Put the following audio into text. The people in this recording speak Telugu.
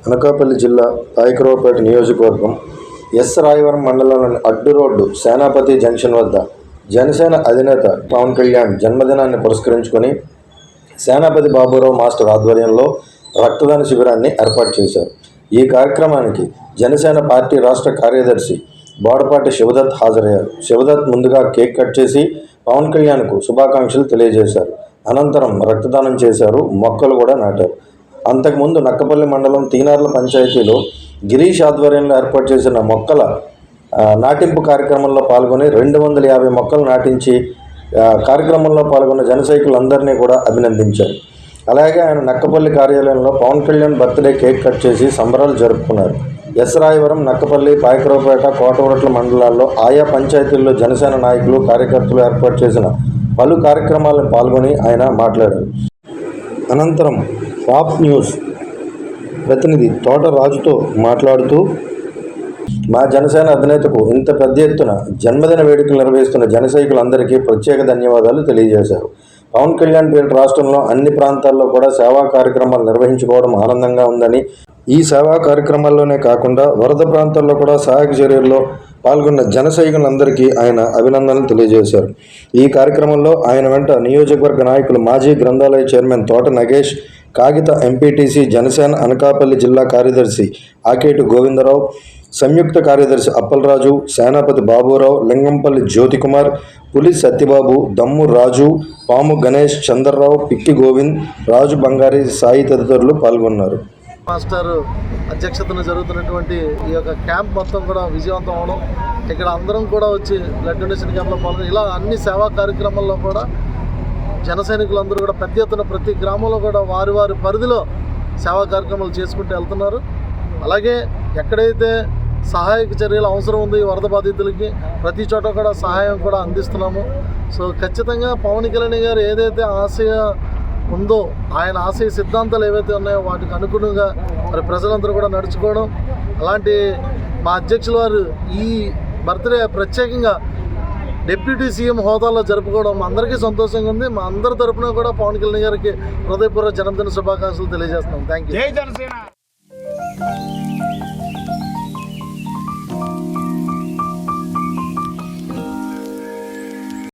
అనకాపల్లి జిల్లా పాయకరావుపేట నియోజకవర్గం ఎస్ రాయవరం మండలంలోని అడ్డు రోడ్డు సేనాపతి జంక్షన్ వద్ద జనసేన అధినేత పవన్ కళ్యాణ్ జన్మదినాన్ని పురస్కరించుకొని సేనాపతి బాబురావు మాస్టర్ ఆధ్వర్యంలో రక్తదాన శిబిరాన్ని ఏర్పాటు చేశారు. ఈ కార్యక్రమానికి జనసేన పార్టీ రాష్ట్ర కార్యదర్శి బోడపాటి శివదత్ హాజరయ్యారు. శివదత్ ముందుగా కేక్ కట్ చేసి పవన్ కళ్యాణ్కు శుభాకాంక్షలు తెలియజేశారు. అనంతరం రక్తదానం చేశారు, మొక్కలు కూడా నాటారు. అంతకుముందు నక్కపల్లి మండలం తీనార్ల పంచాయతీలో గిరీష్ ఆధ్వర్యంలో ఏర్పాటు చేసిన మొక్కల నాటింపు కార్యక్రమంలో పాల్గొని 250 మొక్కలు నాటించి కార్యక్రమంలో పాల్గొన్న జన సైనికులందరినీ కూడా అభినందించారు. అలాగే ఆయన నక్కపల్లి కార్యాలయంలో Pawan Kalyan birthday cake cut చేసి సంబరాలు జరుపుకున్నారు. ఎస్ రాయవరం, నక్కపల్లి, పాయకరావుపేట, కోటవరట్ల మండలాల్లో ఆయా పంచాయతీల్లో జనసేన నాయకులు, కార్యకర్తలు ఏర్పాటు చేసిన పలు కార్యక్రమాలను పాల్గొని ఆయన మాట్లాడారు. అనంతరం పాప్ న్యూస్ ప్రతినిధి తోట రాజుతో మాట్లాడుతూ, మా జనసేన అధినేతకు ఇంత పెద్ద ఎత్తున జన్మదిన వేడుకలు నిర్వహిస్తున్న జన సైనికులందరికీ ప్రత్యేక ధన్యవాదాలు తెలియజేశారు. పవన్ కళ్యాణ్ పేరిట రాష్ట్రంలో అన్ని ప్రాంతాల్లో కూడా సేవా కార్యక్రమాలు నిర్వహించుకోవడం ఆనందంగా ఉందని, ఈ సేవా కార్యక్రమాల్లోనే కాకుండా వరద ప్రాంతాల్లో కూడా సహాయక చర్యల్లో పాల్గొన్న జన సైనికులందరికీ ఆయన అభినందనలు తెలియజేశారు. ఈ కార్యక్రమంలో ఆయన వెంట నియోజకవర్గ నాయకులు, మాజీ గ్రంథాలయ చైర్మన్ తోట నగేష్, కాగిత ఎంపీటీసీ, జనసేన అనకాపల్లి జిల్లా కార్యదర్శి ఆకేటి గోవిందరావు, సంయుక్త కార్యదర్శి అప్పలరాజు, సేనాపతి బాబురావు, లింగంపల్లి జ్యోతికుమార్, పులి సత్యబాబు, దమ్ము రాజు, పాము గణేష్, చంద్రరావు, పిక్కి గోవింద్, రాజు బంగారి, సాయి తదితరులు పాల్గొన్నారు. మాస్టర్ అధ్యక్షతన జరుగుతున్నటువంటి ఈ యొక్క క్యాంప్ మొత్తం కూడా విజయవంతం అవడం, ఇక్కడ అందరం కూడా వచ్చి బ్లడ్ డొనేషన్ క్యాంప్లో పాల్గొని ఇలా అన్ని సేవా కార్యక్రమాల్లో కూడా జన సైనికులందరూ కూడా పెద్ద ఎత్తున ప్రతి గ్రామంలో కూడా వారి వారి పరిధిలో సేవా కార్యక్రమాలు చేసుకుంటూ వెళ్తున్నారు. అలాగే ఎక్కడైతే సహాయక చర్యలు అవసరం ఉంది వరద బాధితులకి ప్రతి చోట కూడా సహాయం కూడా అందిస్తున్నాము. సో ఖచ్చితంగా పవన్ కళ్యాణ్ గారు ఏదైతే ఆశయ ఉందో, ఆయన ఆశయ సిద్ధాంతాలు ఏవైతే ఉన్నాయో వాటికి అనుగుణంగా మరి ప్రజలందరూ కూడా నడుచుకోవడం, అలాంటి మా అధ్యక్షుల వారు ఈ బర్త్డే ప్రత్యేకంగా డిప్యూటీ సీఎం హోదాలో జరుపుకోవడం మా అందరికీ సంతోషంగా ఉంది. మా అందరి తరపున కూడా పవన్ కళ్యాణ్ గారికి హృదయపూర్వక జన్మదిన శుభాకాంక్షలు తెలియజేస్తున్నాం. Thank you.